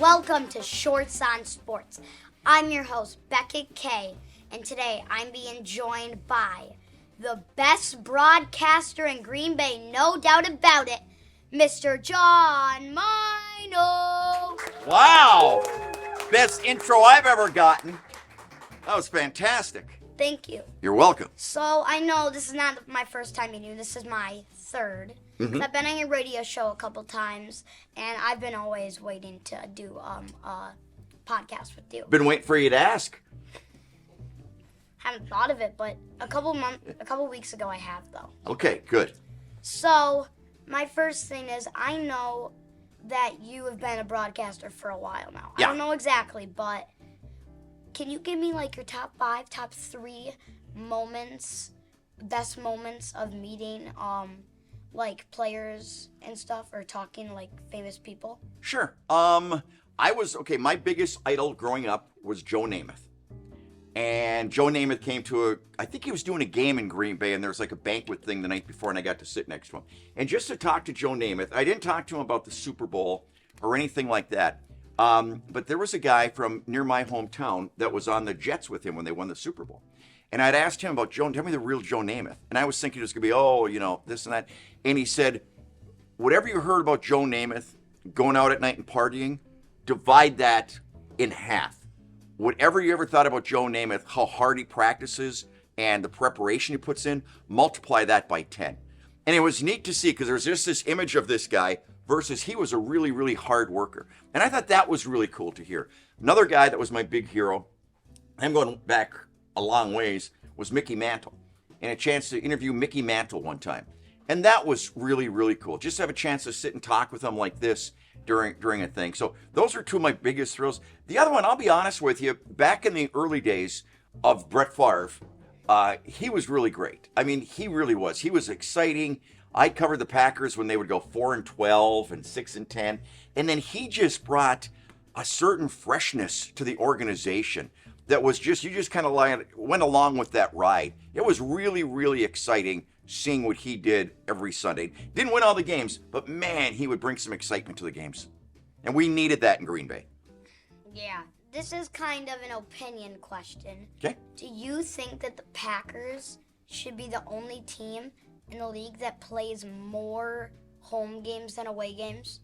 Welcome to Shortz on Sports. I'm your host, Beckett K, and today I'm being joined by the best broadcaster in Green Bay, no doubt about it, Mr. John Maino. Wow! Best intro I've ever gotten. That was fantastic. Thank you. You're welcome. So I know this is not my first time meeting you. This is my third. I've been on your radio show a couple times, and I've been always waiting to do a podcast with you. Been waiting for you to ask. Haven't thought of it, but a couple weeks ago I have, though. Okay, good. So my first thing is, I know that you have been a broadcaster for a while now. Yeah. I don't know exactly, but can you give me like your top 5, top 3 moments, best moments of meeting like players and stuff, or talking to like famous people? Sure. My biggest idol growing up was Joe Namath. And Joe Namath came to I think he was doing a game in Green Bay, and there was like a banquet thing the night before, and I got to sit next to him. And just to talk to Joe Namath, I didn't talk to him about the Super Bowl or anything like that. But there was a guy from near my hometown that was on the Jets with him when they won the Super Bowl. And I'd asked him about Joe, tell me the real Joe Namath. And I was thinking it was going to be, this and that. And he said, whatever you heard about Joe Namath going out at night and partying, divide that in half. Whatever you ever thought about Joe Namath, how hard he practices and the preparation he puts in, multiply that by 10. And it was neat to see because there was just this image of this guy versus he was a really, really hard worker. And I thought that was really cool to hear. Another guy that was my big hero, I'm going back a long ways, was Mickey Mantle. And a chance to interview Mickey Mantle one time. And that was really, really cool. Just to have a chance to sit and talk with him like this during a thing. So those are two of my biggest thrills. The other one, I'll be honest with you, back in the early days of Brett Favre, he was really great. I mean, he really was. He was exciting. I covered the Packers when they would go 4-12 and 6-10. And then he just brought a certain freshness to the organization that was just, you just kind of went along with that ride. It was really, really exciting seeing what he did every Sunday. Didn't win all the games, but man, he would bring some excitement to the games. And we needed that in Green Bay. Yeah, this is kind of an opinion question. Okay. Do you think that the Packers should be the only team in the league that plays more home games than away games?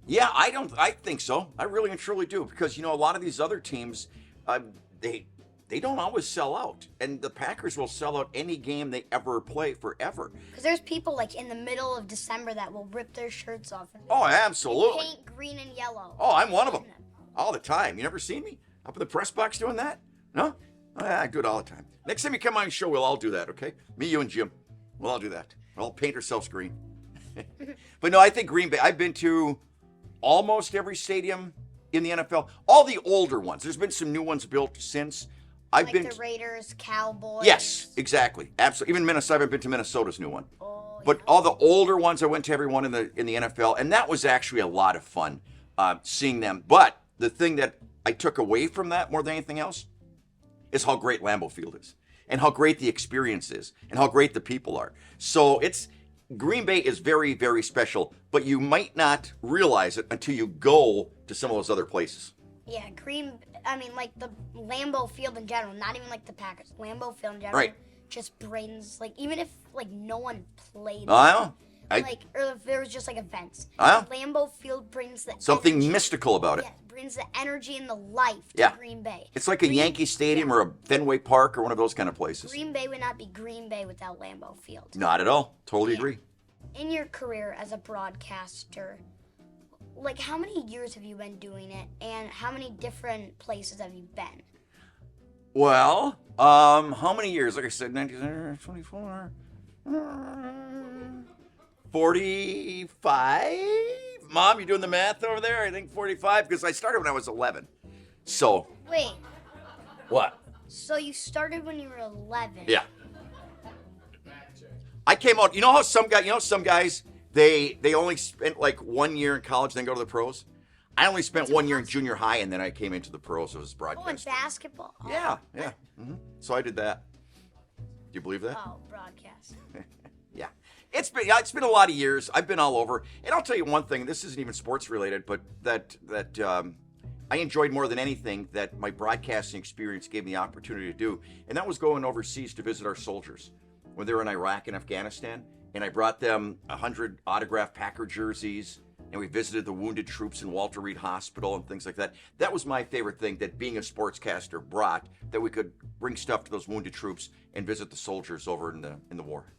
Yeah, I think so. I really and truly do. Because, a lot of these other teams, they don't always sell out. And the Packers will sell out any game they ever play forever. Because there's people like in the middle of December that will rip their shirts off. And absolutely. paint green and yellow. Oh, I'm one of them. All the time. You never seen me up in the press box doing that? No? Oh, yeah, I do it all the time. Next time you come on the show, we'll all do that, okay? Me, you, and Jim. We'll all do that. We'll all paint ourselves green. But no, I think Green Bay, I've been to almost every stadium in the NFL. All the older ones. There's been some new ones built since. I've been the Raiders, Cowboys. Yes, exactly. Absolutely. Even Minnesota, I've been to Minnesota's new one. Oh, but all the older ones, I went to every one in the NFL, and that was actually a lot of fun seeing them. But the thing that I took away from that more than anything else is how great Lambeau Field is, and how great the experience is, and how great the people are. So Green Bay is very, very special, but you might not realize it until you go to some of those other places. Yeah, like the Lambeau Field in general, not even like the Packers. Lambeau Field in general just brings, like, even if like no one played, or if there was just like events, Lambeau Field brings something energy, mystical about it. Yeah, brings the energy and the life to Green Bay. It's like a Yankee Stadium or a Fenway Park or one of those kind of places. Green Bay would not be Green Bay without Lambeau Field. Not at all. Totally agree. In your career as a broadcaster, like, how many years have you been doing it, and how many different places have you been? Well, how many years? Like I said, 1924, 45? Mom, you doing the math over there? I think 45, because I started when I was 11. So. Wait. What? So you started when you were 11? Yeah. I came out, some guys, they only spent like 1 year in college, then go to the pros. I only spent 1 year in junior high, and then I came into the pros as broadcast. Oh, in basketball? Oh. Yeah. Mm-hmm. So I did that. Do you believe that? Oh, broadcast. Yeah. It's been a lot of years. I've been all over. And I'll tell you one thing, this isn't even sports related, but that I enjoyed more than anything that my broadcasting experience gave me the opportunity to do, and that was going overseas to visit our soldiers when they were in Iraq and Afghanistan. And I brought them 100 autographed Packer jerseys, and we visited the wounded troops in Walter Reed Hospital and things like that. That was my favorite thing that being a sportscaster brought, that we could bring stuff to those wounded troops and visit the soldiers over in the war.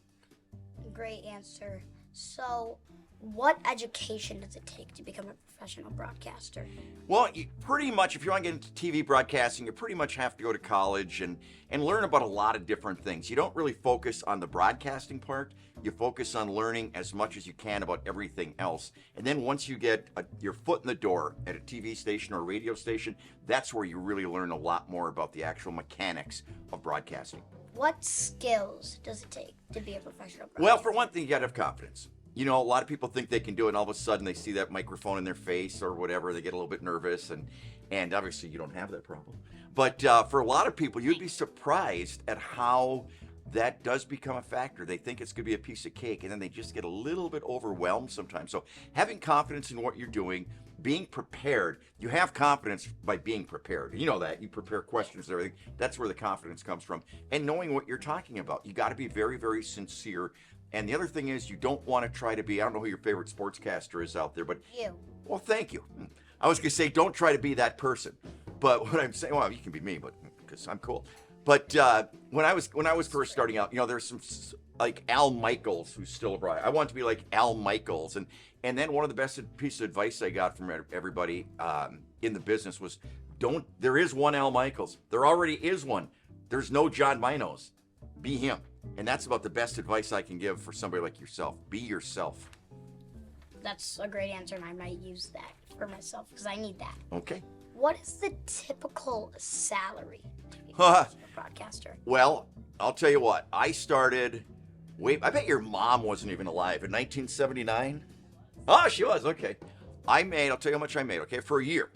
Great answer. So, what education does it take to become a professional broadcaster? Well, you pretty much, if you want to get into TV broadcasting, you pretty much have to go to college and learn about a lot of different things. You don't really focus on the broadcasting part. You focus on learning as much as you can about everything else. And then once you get your foot in the door at a TV station or a radio station, that's where you really learn a lot more about the actual mechanics of broadcasting. What skills does it take to be a professional broadcaster? Well, for one thing, you got to have confidence. You know, a lot of people think they can do it, and all of a sudden they see that microphone in their face or whatever. They get a little bit nervous, and obviously you don't have that problem. But for a lot of people, you'd be surprised at how that does become a factor. They think it's going to be a piece of cake, and then they just get a little bit overwhelmed sometimes. So having confidence in what you're doing, being prepared. You have confidence by being prepared. You know that. You prepare questions and everything. That's where the confidence comes from. And knowing what you're talking about. You got to be very, very sincere. And the other thing is, you don't want to try to be, I don't know who your favorite sportscaster is out there, but... You. Well, thank you. I was going to say, don't try to be that person. But what I'm saying, well, you can be me, but because I'm cool. But when I was first starting out, you know, there's some, like Al Michaels, who's still abroad. I want to be like Al Michaels. And then one of the best pieces of advice I got from everybody in the business was, there is one Al Michaels. There already is one. There's no John Mainos. Be him. And that's about the best advice I can give for somebody like yourself. Be yourself. That's a great answer, and I might use that for myself because I need that. Okay. What is the typical salary to be a broadcaster? Well, I'll tell you what. I started, I bet your mom wasn't even alive in 1979. Oh, she was. Okay. I'll tell you how much I made, okay, for a year.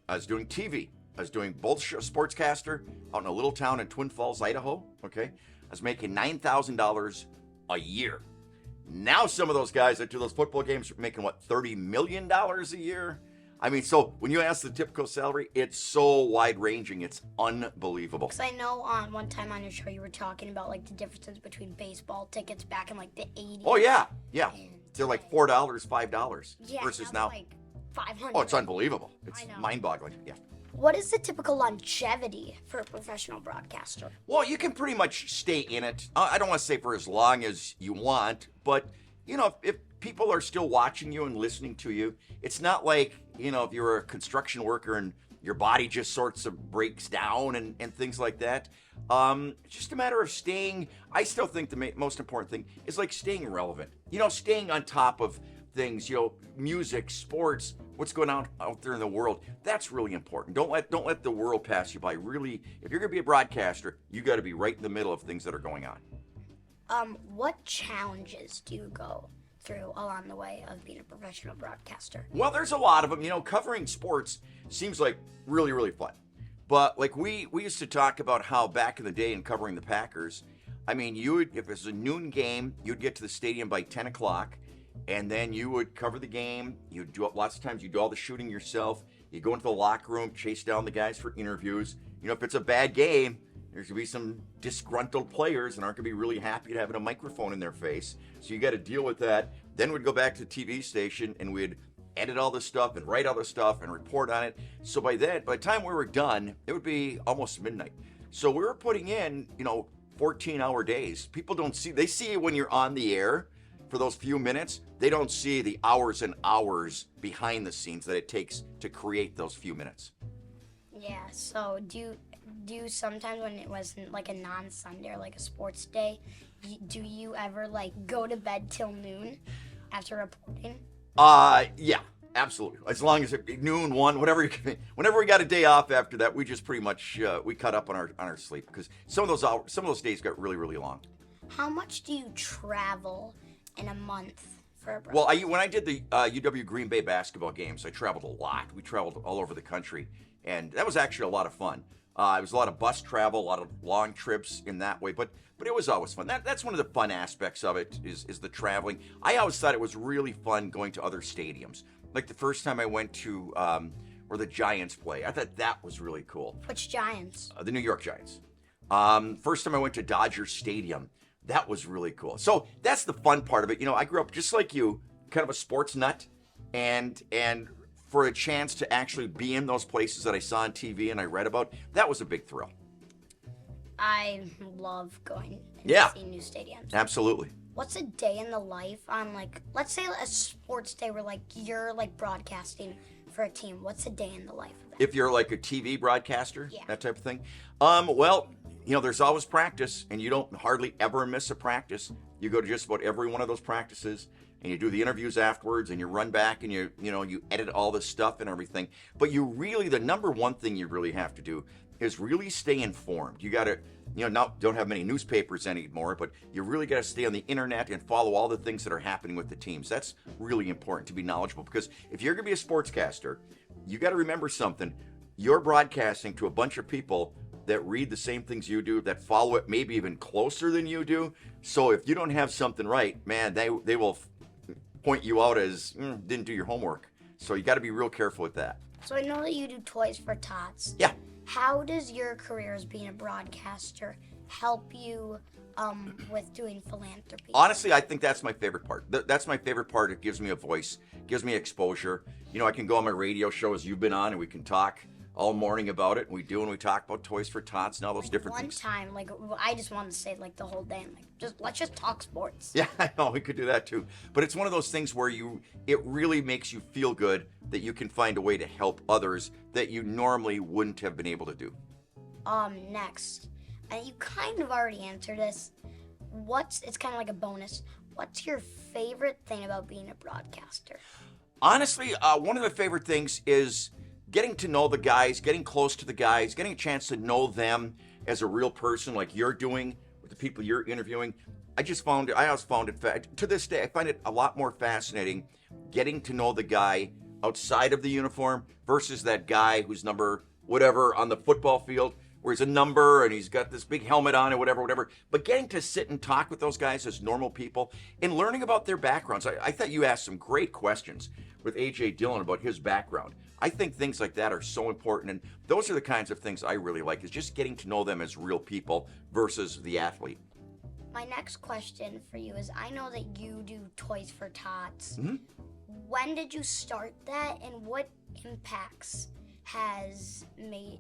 I was doing TV. I was doing both sportscaster out in a little town in Twin Falls, Idaho, okay? I was making $9,000 a year. Now some of those guys that do those football games are making, what, $30 million a year? I mean, so when you ask the typical salary, it's so wide-ranging, it's unbelievable. Because I know one time on your show you were talking about, like, the differences between baseball tickets back in, like, the 80s. Oh, yeah. They're like $4, $5 versus now. Like $500. Oh, it's unbelievable. It's mind-boggling, yeah. What is the typical longevity for a professional broadcaster? Well, you can pretty much stay in it. I don't want to say for as long as you want, but, you know, if people are still watching you and listening to you, it's not like, you know, if you're a construction worker and your body just sorts of breaks down and things like that. It's just a matter of staying. I still think the most important thing is like staying relevant. You know, staying on top of things, you know, music, sports, what's going on out there in the world. That's really important. Don't let the world pass you by. Really, if you're going to be a broadcaster, you got to be right in the middle of things that are going on. What challenges do you go through along the way of being a professional broadcaster? Well, there's a lot of them. You know, covering sports seems like really, really fun. But like we used to talk about how back in the day in covering the Packers, I mean, if it was a noon game, you'd get to the stadium by 10 o'clock. And then you would cover the game. You'd do lots of times. You do all the shooting yourself. You go into the locker room, chase down the guys for interviews. You know, if it's a bad game, there's gonna be some disgruntled players and aren't gonna be really happy to having a microphone in their face. So you got to deal with that. Then we'd go back to the TV station and we'd edit all this stuff and write all this stuff and report on it. So by the time we were done, it would be almost midnight. So we were putting in, you know, 14-hour days. People don't see. They see it when you're on the air. For those few minutes, they don't see the hours and hours behind the scenes that it takes to create those few minutes. Yeah, so do you sometimes when it wasn't like a non-Sunday or like a sports day, do you ever like go to bed till noon after reporting? Yeah, absolutely. As long as noon, 1, whatever. Whenever we got a day off after that, we just pretty much we cut up on our sleep because some of those days got really, really long. How much do you travel in a month for a broadcast? Well, when I did the UW Green Bay basketball games, I traveled a lot. We traveled all over the country, and that was actually a lot of fun. It was a lot of bus travel, a lot of long trips in that way, but it was always fun. That's one of the fun aspects of it is the traveling. I always thought it was really fun going to other stadiums Like the first time I went to where the Giants play. I thought that was really cool. Which Giants? The New York Giants. First time I went to Dodger Stadium. That was really cool. So that's the fun part of it. I grew up just like you, kind of a sports nut, and for a chance to actually be in those places that I saw on TV and I read about, that was a big thrill. I love going and seeing new stadiums. Absolutely. What's a day in the life on, like, let's say a sports day where, like, you're, like, broadcasting for a team. What's a day in the life of that? If you're like a TV broadcaster, Yeah. that type of thing. Well, there's always practice, and you don't hardly ever miss a practice. You go to just about every one of those practices, and you do the interviews afterwards, and you run back, and you edit all this stuff and everything. But the number one thing you really have to do is really stay informed. You got to, don't have many newspapers anymore, but you really got to stay on the internet and follow all the things that are happening with the teams. That's really important to be knowledgeable, because if you're going to be a sportscaster, you got to remember something. You're broadcasting to a bunch of people that read the same things you do, that follow it maybe even closer than you do. So if you don't have something right, man, they will point you out as didn't do your homework. So you got to be real careful with that. So I know that you do toys for Tots. Yeah. How does your career as being a broadcaster help you with doing philanthropy? Honestly, I think that's my favorite part. That's my favorite part. It gives me a voice, gives me exposure. I can go on my radio show as you've been on, and we can talk all morning about it. We talk about toys for Tots and all those different things. One time, I just wanted to say the whole day, let's just talk sports. Yeah, I know, we could do that too. But it's one of those things where it really makes you feel good that you can find a way to help others that you normally wouldn't have been able to do. Next, and you kind of already answered this. It's kind of like a bonus. What's your favorite thing about being a broadcaster? Honestly, one of the favorite things is getting to know the guys, getting close to the guys, getting a chance to know them as a real person like you're doing with the people you're interviewing. I always found it, to this day, I find it a lot more fascinating getting to know the guy outside of the uniform versus that guy who's number whatever on the football field, where he's a number and he's got this big helmet on and whatever. But getting to sit and talk with those guys as normal people and learning about their backgrounds. I thought you asked some great questions with A.J. Dillon about his background. I think things like that are so important, and those are the kinds of things I really like, is just getting to know them as real people versus the athlete. My next question for you is, I know that you do Toys for Tots. Mm-hmm. When did you start that, and what impacts has been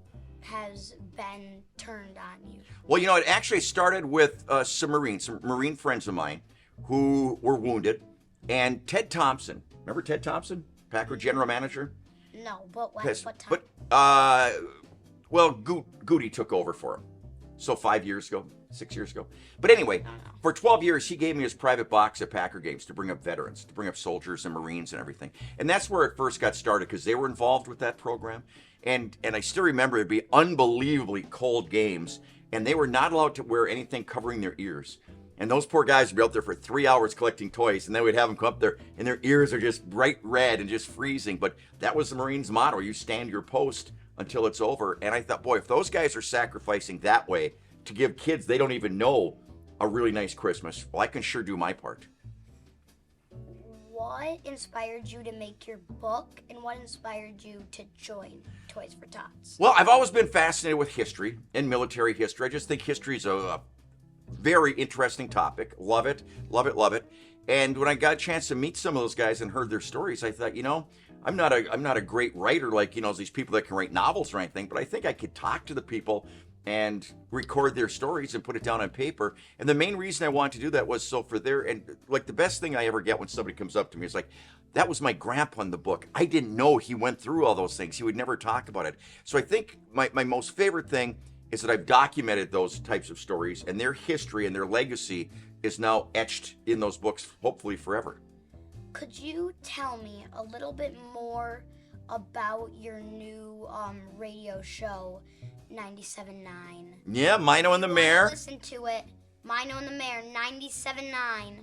turned on you? Well, it actually started with some Marine friends of mine who were wounded, and Ted Thompson. Remember Ted Thompson, Packer general manager? No, but what time? But Goody took over for him. So 6 years ago. But anyway, for 12 years, he gave me his private box at Packer games to bring up veterans, to bring up soldiers and Marines and everything. And that's where it first got started, because they were involved with that program. And I still remember it'd be unbelievably cold games, and they were not allowed to wear anything covering their ears. And those poor guys would be out there for 3 hours collecting toys, and then we'd have them come up there, and their ears are just bright red and just freezing. But that was the Marines' motto: you stand your post until it's over. And I thought, boy, if those guys are sacrificing that way to give kids they don't even know a really nice Christmas, well, I can sure do my part. What inspired you to make your book, and what inspired you to join Toys for Tots? Well, I've always been fascinated with history and military history. I just think history is a very interesting topic. Love it. And when I got a chance to meet some of those guys and heard their stories, I thought, I'm not a great writer like, these people that can write novels or anything, but I think I could talk to the people and record their stories and put it down on paper. And the main reason I wanted to do that was so for the best thing I ever get when somebody comes up to me is like, that was my grandpa in the book. I didn't know he went through all those things. He would never talk about it. So I think my most favorite thing is that I've documented those types of stories, and their history and their legacy is now etched in those books, hopefully forever. Could you tell me a little bit more about your new radio show, 97.9? Yeah, Maino and the Mayor. Listen to it. Maino and the Mayor, 97.9.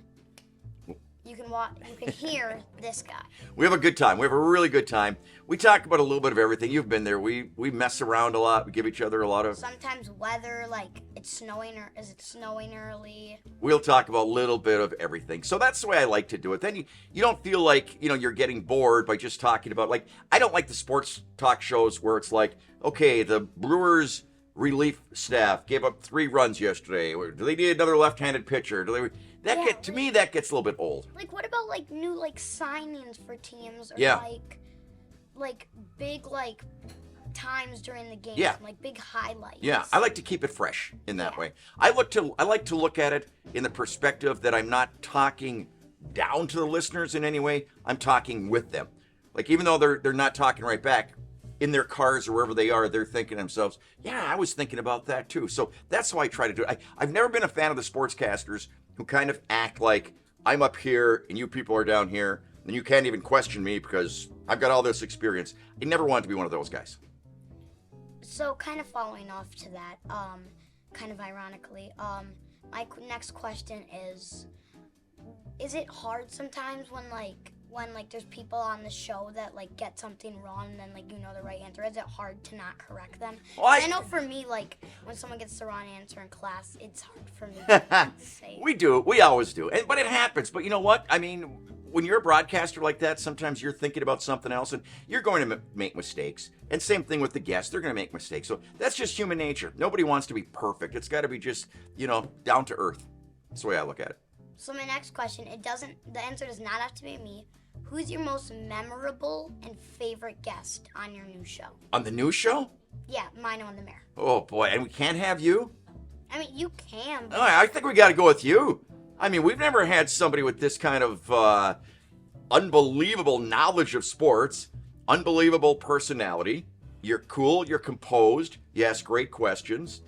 You can hear this guy. We have a good time. We have a really good time. We talk about a little bit of everything. You've been there. We mess around a lot. We give each other a lot of... Sometimes weather, like it's snowing or is it snowing early? We'll talk about a little bit of everything. So that's the way I like to do it. Then you don't feel like, you're getting bored by just talking about, like, I don't like the sports talk shows where it's like, okay, the Brewers relief staff gave up 3 runs yesterday. Do they need another left-handed pitcher? To me, that gets a little bit old. Like, what about, like, new, like, signings for teams? Or, like, big, like, times during the game. Yeah. Like, big highlights. Yeah, I like to keep it fresh in that way. I like to look at it in the perspective that I'm not talking down to the listeners in any way. I'm talking with them. Like, even though they're not talking right back, in their cars or wherever they are, they're thinking to themselves, yeah, I was thinking about that too. So that's why I try to do it. I've never been a fan of the sportscasters who kind of act like I'm up here and you people are down here and you can't even question me because I've got all this experience. I never wanted to be one of those guys. So kind of following off to that, kind of ironically, my next question is it hard sometimes when there's people on the show that like get something wrong and then like the right answer? Is it hard to not correct them? Well, I know for me, like when someone gets the wrong answer in class, it's hard for me to say. We always do. But it happens. But you know what? I mean, when you're a broadcaster like that, sometimes you're thinking about something else and you're going to make mistakes. And same thing with the guests. They're going to make mistakes. So that's just human nature. Nobody wants to be perfect. It's got to be just, down to earth. That's the way I look at it. So my next question, the answer does not have to be me. Who's your most memorable and favorite guest on your new show? On the new show? Yeah, Maino and the Mayor. Oh, boy. And we can't have you? I mean, you can. But... I think we got to go with you. I mean, we've never had somebody with this kind of unbelievable knowledge of sports, unbelievable personality. You're cool. You're composed. You ask great questions.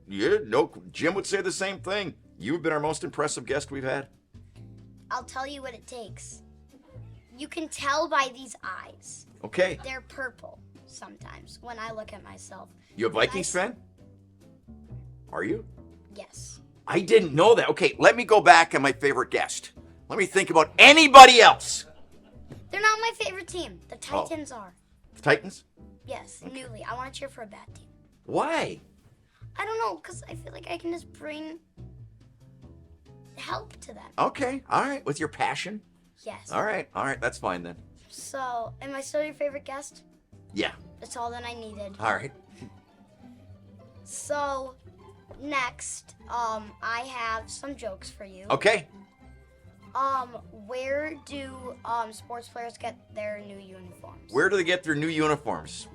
Jim would say the same thing. You've been our most impressive guest we've had. I'll tell you what it takes. You can tell by these eyes. Okay. They're purple sometimes when I look at myself. You a Vikings fan? Are you? Yes. I didn't know that. Okay, let me go back on my favorite guest. Let me think about anybody else. They're not my favorite team. The Titans are. The Titans? Yes, okay. Newly. I want to cheer for a bad team. Why? I don't know, because I feel like I can just bring help to them. Okay, all right. With your passion? Yes. All right, that's fine then. So, am I still your favorite guest? Yeah. That's all that I needed. All right. So, next, I have some jokes for you. Okay. Where do sports players get their new uniforms? Where do they get their new uniforms?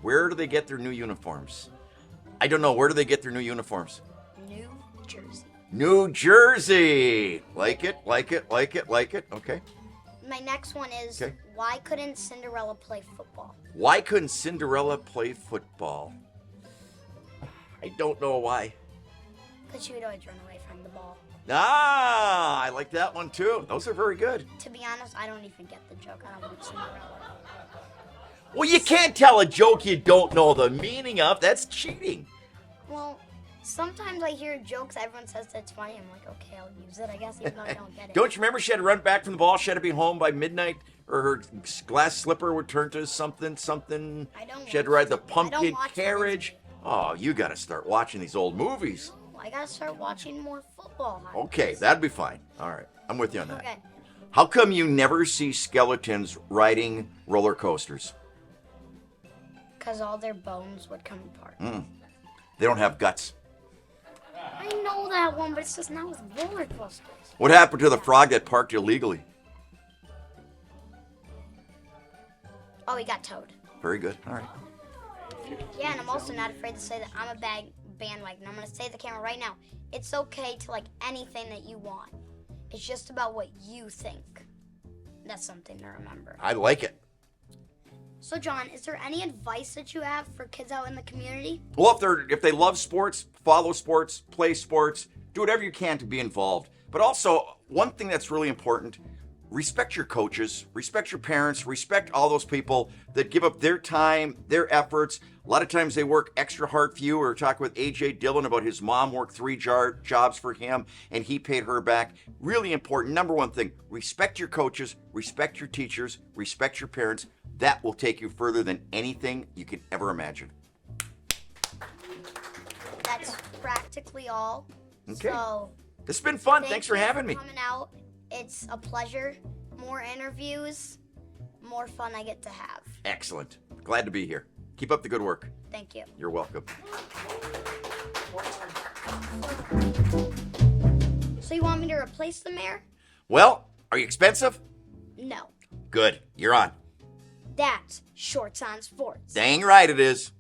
I don't know. Where do they get their new uniforms? New Jersey. New Jersey. Like it. Okay. My next one is, Why couldn't Cinderella play football? Why couldn't Cinderella play football? I don't know why. Because she would always run away from the ball. Ah, I like that one too. Those are very good. To be honest, I don't even get the joke. I don't want Cinderella. Well, you can't tell a joke you don't know the meaning of. That's cheating. Well, sometimes I hear jokes, everyone says that's funny. I'm like, okay, I'll use it, I guess, even though I don't get it. Don't you remember she had to run back from the ball? She had to be home by midnight, or her glass slipper would turn to something. I don't. She had to ride the pumpkin carriage. Oh, you got to start watching these old movies. I got to start watching more football. Okay, that'd be fine. All right, I'm with you on that. Okay. How come you never see skeletons riding roller coasters? Because all their bones would come apart. They don't have guts. I know that one, but it's just not with roller coasters. What happened to the frog that parked illegally? Oh, he got towed. Very good. All right. Yeah, and I'm also not afraid to say that I'm a bandwagon. I'm going to say to the camera right now, it's okay to like anything that you want. It's just about what you think. That's something to remember. I like it. So, John, is there any advice that you have for kids out in the community? Well, if they love sports, follow sports, play sports, do whatever you can to be involved. But also, one thing that's really important, respect your coaches, respect your parents, respect all those people that give up their time, their efforts. A lot of times they work extra hard for you. We were talking with A.J. Dillon about his mom worked 3 jobs for him, and he paid her back. Really important. Number one thing, respect your coaches, respect your teachers, respect your parents. That will take you further than anything you can ever imagine. That's practically all. Okay. So, This has been fun. Thanks for having me. coming out. It's a pleasure. More interviews, more fun I get to have. Excellent. Glad to be here. Keep up the good work. Thank you. You're welcome. So you want me to replace the mayor? Well, are you expensive? No. Good. You're on. That's Shortz on Sports. Dang right it is.